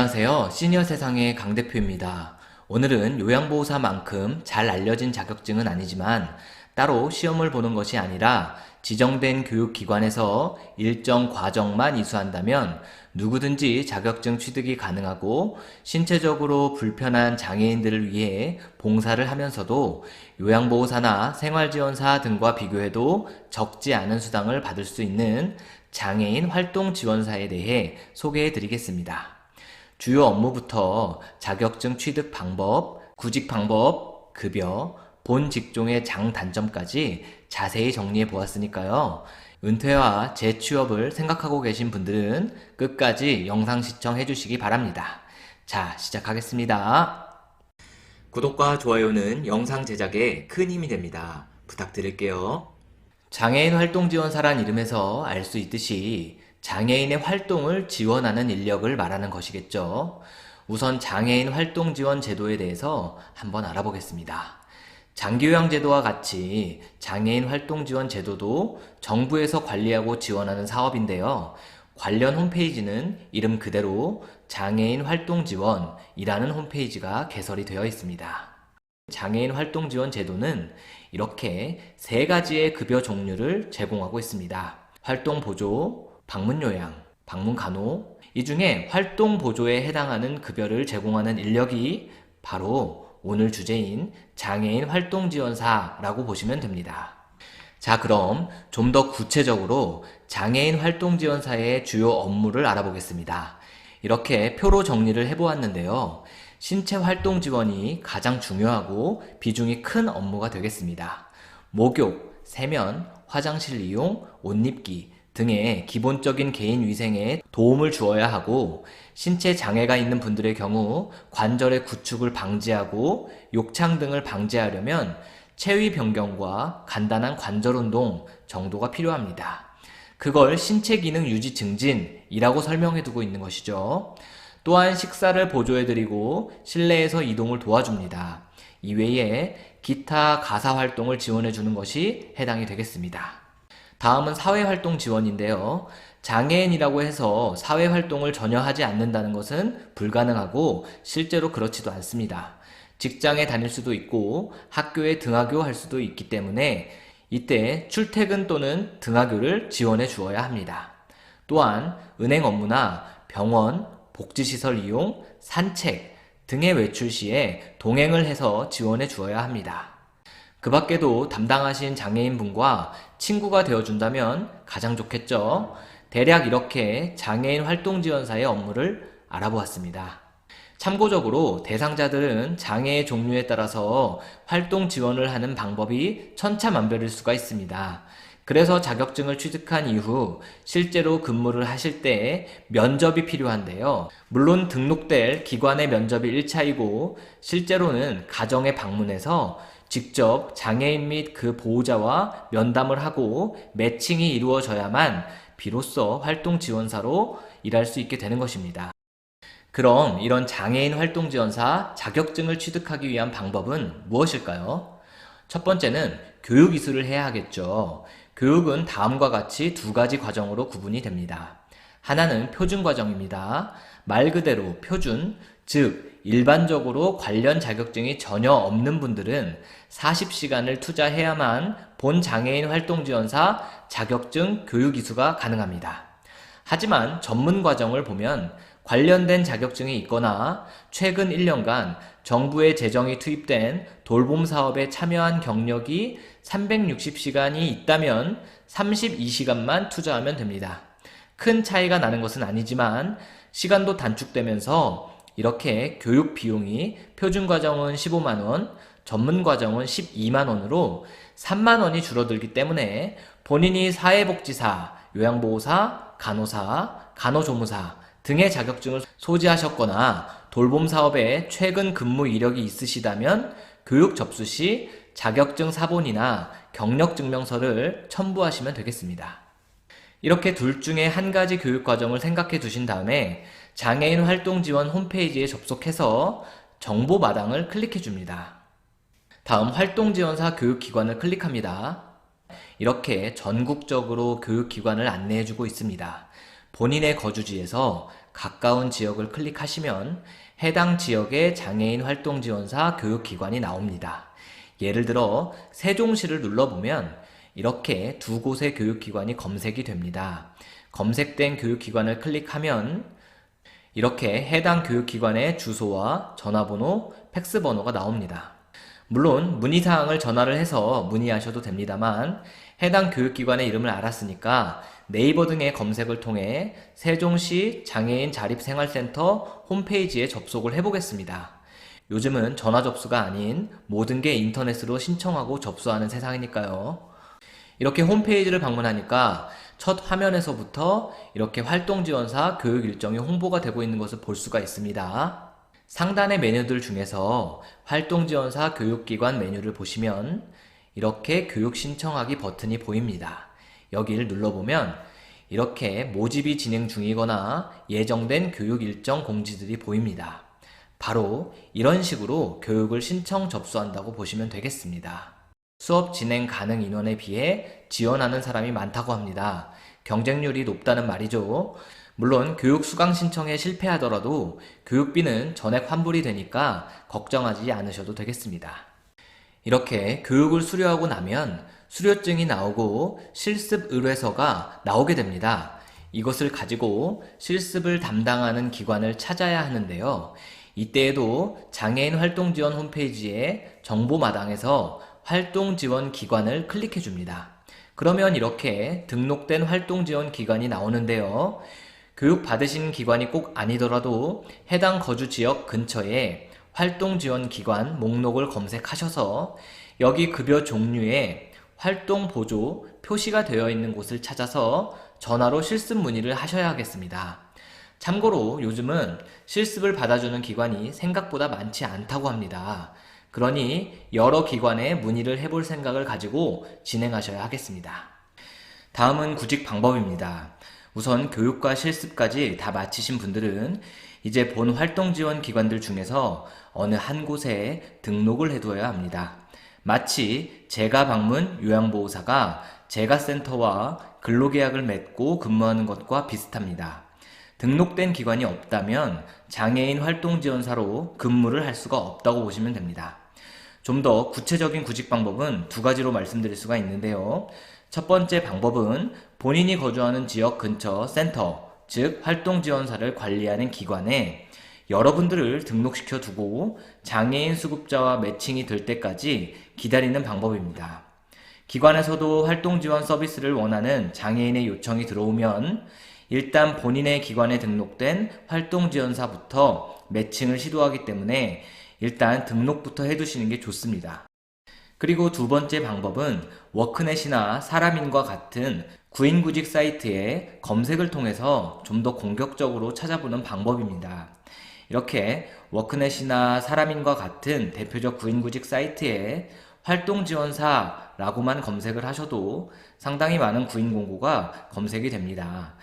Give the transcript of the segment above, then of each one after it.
안녕하세요. 시니어 세상의 강 대표입니다. 오늘은 요양보호사만큼 잘 알려진 자격증은 아니지만 따로 시험을 보는 것이 아니라 지정된 교육기관에서 일정 과정만 이수한다면 누구든지 자격증 취득이 가능하고 신체적으로 불편한 장애인들을 위해 봉사를 하면서도 요양보호사나 생활지원사 등과 비교해도 적지 않은 수당을 받을 수 있는 장애인 활동지원사에 대해 소개해 드리겠습니다. 주요 업무부터 자격증 취득 방법, 구직 방법, 급여, 본 직종의 장단점까지 자세히 정리해 보았으니까요. 은퇴와 재취업을 생각하고 계신 분들은 끝까지 영상 시청해 주시기 바랍니다. 자, 시작하겠습니다. 구독과 좋아요는 영상 제작에 큰 힘이 됩니다. 부탁드릴게요. 장애인 활동지원사란 이름에서 알 수 있듯이 장애인의 활동을 지원하는 인력을 말하는 것이겠죠. 우선 장애인 활동지원 제도에 대해서 한번 알아보겠습니다. 장기요양제도와 같이 장애인 활동지원 제도도 정부에서 관리하고 지원하는 사업인데요. 관련 홈페이지는 이름 그대로 장애인 활동지원이라는 홈페이지가 개설이 되어 있습니다. 장애인 활동지원 제도는 이렇게 세 가지의 급여 종류를 제공하고 있습니다. 활동보조, 방문요양, 방문간호. 이 중에 활동보조에 해당하는 급여를 제공하는 인력이 바로 오늘 주제인 장애인 활동지원사라고 보시면 됩니다. 자, 그럼 좀 더 구체적으로 장애인 활동지원사의 주요 업무를 알아보겠습니다. 이렇게 표로 정리를 해보았는데요. 신체 활동 지원이 가장 중요하고 비중이 큰 업무가 되겠습니다. 목욕, 세면, 화장실 이용, 옷 입기 등의 기본적인 개인 위생에 도움을 주어야 하고, 신체 장애가 있는 분들의 경우 관절의 구축을 방지하고 욕창 등을 방지하려면 체위 변경과 간단한 관절 운동 정도가 필요합니다. 그걸 신체 기능 유지 증진이라고 설명해 두고 있는 것이죠. 또한 식사를 보조해드리고 실내에서 이동을 도와줍니다. 이외에 기타 가사 활동을 지원해주는 것이 해당이 되겠습니다. 다음은 사회활동 지원인데요. 장애인이라고 해서 사회활동을 전혀 하지 않는다는 것은 불가능하고 실제로 그렇지도 않습니다. 직장에 다닐 수도 있고 학교에 등하교 할 수도 있기 때문에 이때 출퇴근 또는 등하교를 지원해 주어야 합니다. 또한 은행 업무나 병원, 복지시설 이용, 산책 등의 외출 시에 동행을 해서 지원해 주어야 합니다. 그 밖에도 담당하신 장애인분과 친구가 되어준다면 가장 좋겠죠. 대략 이렇게 장애인 활동지원사의 업무를 알아보았습니다. 참고적으로 대상자들은 장애의 종류에 따라서 활동 지원을 하는 방법이 천차만별일 수가 있습니다. 그래서 자격증을 취득한 이후 실제로 근무를 하실 때 면접이 필요한데요. 물론 등록될 기관의 면접이 1차이고 실제로는 가정에 방문해서 직접 장애인 및 그 보호자와 면담을 하고 매칭이 이루어져야만 비로소 활동지원사로 일할 수 있게 되는 것입니다. 그럼 이런 장애인 활동지원사 자격증을 취득하기 위한 방법은 무엇일까요? 첫 번째는 교육 이수를 해야 하겠죠. 교육은 다음과 같이 두 가지 과정으로 구분이 됩니다. 하나는 표준 과정입니다. 말 그대로 표준, 즉 일반적으로 관련 자격증이 전혀 없는 분들은 40시간을 투자해야만 본 장애인 활동지원사 자격증 교육 이수가 가능합니다. 하지만 전문 과정을 보면 관련된 자격증이 있거나 최근 1년간 정부의 재정이 투입된 돌봄 사업에 참여한 경력이 360시간이 있다면 32시간만 투자하면 됩니다. 큰 차이가 나는 것은 아니지만 시간도 단축되면서 이렇게 교육 비용이 표준 과정은 15만원, 전문 과정은 12만원으로 3만원이 줄어들기 때문에 본인이 사회복지사, 요양보호사, 간호사, 간호조무사 등의 자격증을 소지하셨거나 돌봄 사업에 최근 근무 이력이 있으시다면 교육 접수 시 자격증 사본이나 경력 증명서를 첨부하시면 되겠습니다. 이렇게 둘 중에 한 가지 교육 과정을 생각해 두신 다음에 장애인 활동 지원 홈페이지에 접속해서 정보 마당을 클릭해 줍니다. 다음 활동지원사 교육기관을 클릭합니다. 이렇게 전국적으로 교육기관을 안내해 주고 있습니다. 본인의 거주지에서 가까운 지역을 클릭하시면 해당 지역의 장애인 활동지원사 교육기관이 나옵니다. 예를 들어 세종시를 눌러보면 이렇게 두 곳의 교육기관이 검색이 됩니다. 검색된 교육기관을 클릭하면 이렇게 해당 교육기관의 주소와 전화번호, 팩스번호가 나옵니다. 물론 문의사항을 전화를 해서 문의하셔도 됩니다만 해당 교육기관의 이름을 알았으니까 네이버 등의 검색을 통해 세종시 장애인 자립생활센터 홈페이지에 접속을 해보겠습니다. 요즘은 전화 접수가 아닌 모든 게 인터넷으로 신청하고 접수하는 세상이니까요. 이렇게 홈페이지를 방문하니까 첫 화면에서부터 이렇게 활동지원사 교육 일정이 홍보가 되고 있는 것을 볼 수가 있습니다. 상단의 메뉴들 중에서 활동지원사 교육기관 메뉴를 보시면 이렇게 교육 신청하기 버튼이 보입니다. 여기를 눌러보면 이렇게 모집이 진행 중이거나 예정된 교육 일정 공지들이 보입니다. 바로 이런 식으로 교육을 신청 접수한다고 보시면 되겠습니다. 수업 진행 가능 인원에 비해 지원하는 사람이 많다고 합니다. 경쟁률이 높다는 말이죠. 물론 교육 수강 신청에 실패하더라도 교육비는 전액 환불이 되니까 걱정하지 않으셔도 되겠습니다. 이렇게 교육을 수료하고 나면 수료증이 나오고 실습 의뢰서가 나오게 됩니다. 이것을 가지고 실습을 담당하는 기관을 찾아야 하는데요. 이때에도 장애인 활동지원 홈페이지의 정보마당에서 활동지원 기관을 클릭해 줍니다. 그러면 이렇게 등록된 활동지원 기관이 나오는데요. 교육받으신 기관이 꼭 아니더라도 해당 거주 지역 근처에 활동지원기관 목록을 검색하셔서 여기 급여 종류에 활동보조 표시가 되어 있는 곳을 찾아서 전화로 실습 문의를 하셔야 하겠습니다. 참고로 요즘은 실습을 받아주는 기관이 생각보다 많지 않다고 합니다. 그러니 여러 기관에 문의를 해볼 생각을 가지고 진행하셔야 하겠습니다. 다음은 구직 방법입니다. 우선 교육과 실습까지 다 마치신 분들은 이제 본 활동지원 기관들 중에서 어느 한 곳에 등록을 해두어야 합니다. 마치 제가 방문 요양보호사가 제가센터와 근로계약을 맺고 근무하는 것과 비슷합니다. 등록된 기관이 없다면 장애인 활동지원사로 근무를 할 수가 없다고 보시면 됩니다. 좀 더 구체적인 구직 방법은 두 가지로 말씀드릴 수가 있는데요. 첫 번째 방법은 본인이 거주하는 지역 근처 센터, 즉 활동지원사를 관리하는 기관에 여러분들을 등록시켜 두고 장애인 수급자와 매칭이 될 때까지 기다리는 방법입니다. 기관에서도 활동지원 서비스를 원하는 장애인의 요청이 들어오면 일단 본인의 기관에 등록된 활동지원사부터 매칭을 시도하기 때문에 일단 등록부터 해두시는 게 좋습니다. 그리고 두 번째 방법은 워크넷이나 사람인과 같은 구인구직 사이트의 검색을 통해서 좀 더 공격적으로 찾아보는 방법입니다. 이렇게 워크넷이나 사람인과 같은 대표적 구인구직 사이트에 활동지원사라고만 검색을 하셔도 상당히 많은 구인 공고가 검색이 됩니다.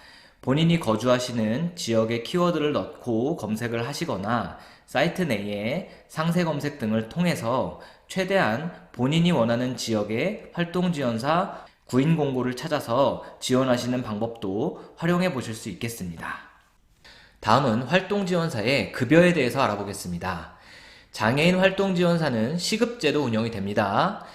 본인이 거주하시는 지역의 키워드를 넣고 검색을 하시거나 사이트 내에 상세 검색 등을 통해서 최대한 본인이 원하는 지역의 활동지원사 구인 공고를 찾아서 지원하시는 방법도 활용해 보실 수 있겠습니다. 다음은 활동지원사의 급여에 대해서 알아보겠습니다. 장애인 활동지원사는 시급제도 운영이 됩니다.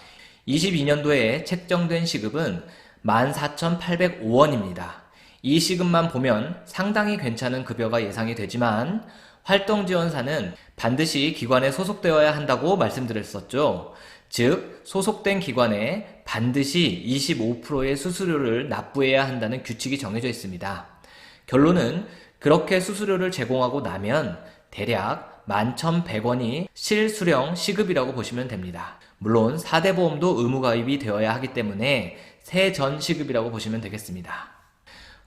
22년도에 책정된 시급은 14,805원입니다. 이 시급만 보면 상당히 괜찮은 급여가 예상이 되지만 활동지원사는 반드시 기관에 소속되어야 한다고 말씀드렸었죠. 즉 소속된 기관에 반드시 25%의 수수료를 납부해야 한다는 규칙이 정해져 있습니다. 결론은 그렇게 수수료를 제공하고 나면 대략 11,100원이 실수령 시급이라고 보시면 됩니다. 물론 4대 보험도 의무가입이 되어야 하기 때문에 세전 시급이라고 보시면 되겠습니다.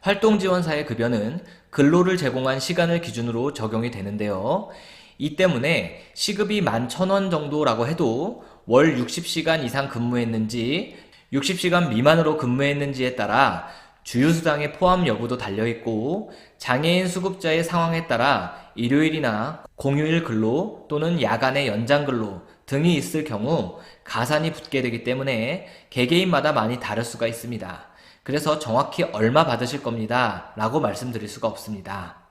활동지원사의 급여는 근로를 제공한 시간을 기준으로 적용이 되는데요. 이 때문에 시급이 11,000원 정도라고 해도 월 60시간 이상 근무했는지 60시간 미만으로 근무했는지에 따라 주휴수당의 포함 여부도 달려있고 장애인 수급자의 상황에 따라 일요일이나 공휴일 근로 또는 야간의 연장 근로 등이 있을 경우 가산이 붙게 되기 때문에 개개인마다 많이 다를 수가 있습니다. 그래서 정확히 얼마 받으실 겁니다 라고 말씀드릴 수가 없습니다.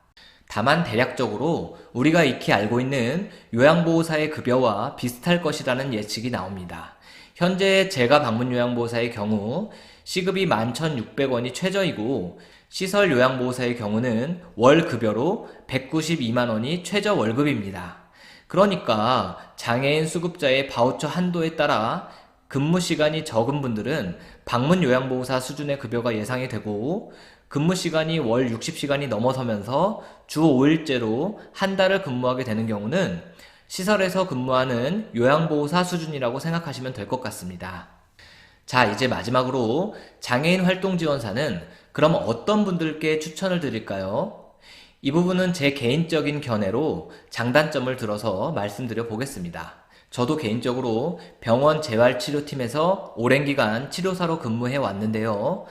다만 대략적으로 우리가 익히 알고 있는 요양보호사의 급여와 비슷할 것이라는 예측이 나옵니다. 현재 제가 방문 요양보호사의 경우 시급이 11,600원이 최저이고 시설 요양보호사의 경우는 월 급여로 192만 원이 최저 월급입니다. 그러니까 장애인 수급자의 바우처 한도에 따라 근무 시간이 적은 분들은 방문 요양보호사 수준의 급여가 예상이 되고 근무 시간이 월 60시간이 넘어서면서 주 5일제로 한 달을 근무하게 되는 경우는 시설에서 근무하는 요양보호사 수준이라고 생각하시면 될 것 같습니다. 자, 이제 마지막으로 장애인 활동지원사는 그럼 어떤 분들께 추천을 드릴까요? 이 부분은 제 개인적인 견해로 장단점을 들어서 말씀드려 보겠습니다. 저도 개인적으로 병원 재활치료팀에서 오랜 기간 치료사로 근무해 왔는데요.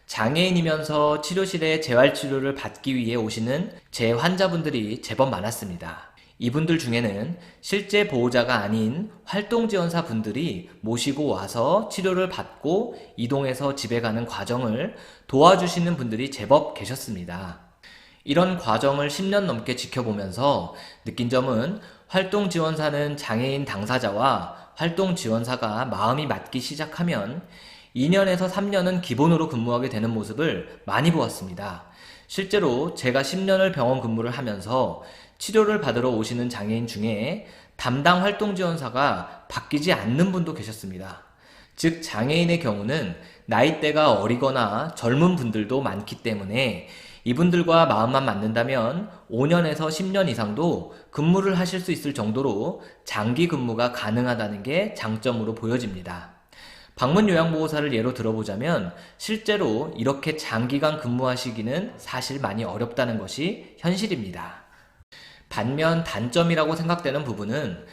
장애인이면서 치료실에 재활치료를 받기 위해 오시는 제 환자분들이 제법 많았습니다. 이분들 중에는 실제 보호자가 아닌 활동지원사 분들이 모시고 와서 치료를 받고 이동해서 집에 가는 과정을 도와주시는 분들이 제법 계셨습니다. 이런 과정을 10년 넘게 지켜보면서 느낀 점은 활동지원사는 장애인 당사자와 활동지원사가 마음이 맞기 시작하면 2년에서 3년은 기본으로 근무하게 되는 모습을 많이 보았습니다. 실제로 제가 10년을 병원 근무를 하면서 치료를 받으러 오시는 장애인 중에 담당 활동지원사가 바뀌지 않는 분도 계셨습니다. 즉 장애인의 경우는 나이대가 어리거나 젊은 분들도 많기 때문에 이분들과 마음만 맞는다면 5년에서 10년 이상도 근무를 하실 수 있을 정도로 장기 근무가 가능하다는 게 장점으로 보여집니다. 방문 요양보호사를 예로 들어보자면 실제로 이렇게 장기간 근무하시기는 사실 많이 어렵다는 것이 현실입니다. 반면 단점이라고 생각되는 부분은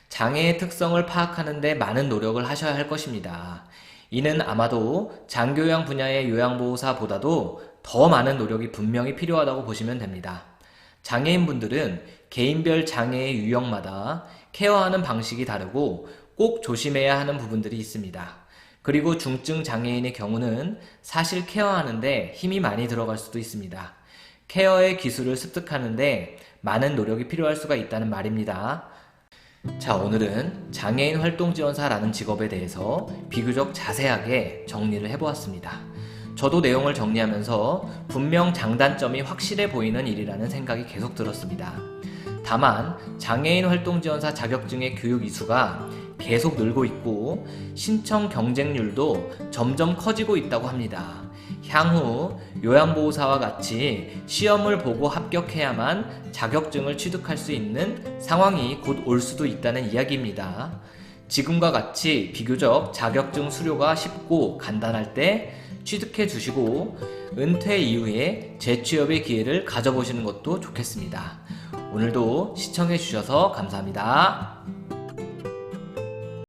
장애의 특성을 파악하는 데 많은 노력을 하셔야 할 것입니다. 이는 아마도 장교양 분야의 요양보호사보다도 더 많은 노력이 분명히 필요하다고 보시면 됩니다. 장애인분들은 개인별 장애의 유형마다 케어하는 방식이 다르고 꼭 조심해야 하는 부분들이 있습니다. 그리고 중증 장애인의 경우는 사실 케어하는데 힘이 많이 들어갈 수도 있습니다. 케어의 기술을 습득하는데 많은 노력이 필요할 수가 있다는 말입니다. 자, 오늘은 장애인 활동지원사라는 직업에 대해서 비교적 자세하게 정리를 해보았습니다. 저도 내용을 정리하면서 분명 장단점이 확실해 보이는 일이라는 생각이 계속 들었습니다. 다만 장애인 활동지원사 자격증의 교육 이수가 계속 늘고 있고 신청 경쟁률도 점점 커지고 있다고 합니다. 향후 요양보호사와 같이 시험을 보고 합격해야만 자격증을 취득할 수 있는 상황이 곧 올 수도 있다는 이야기입니다. 지금과 같이 비교적 자격증 수료가 쉽고 간단할 때 취득해 주시고 은퇴 이후에 재취업의 기회를 가져보시는 것도 좋겠습니다. 오늘도 시청해 주셔서 감사합니다.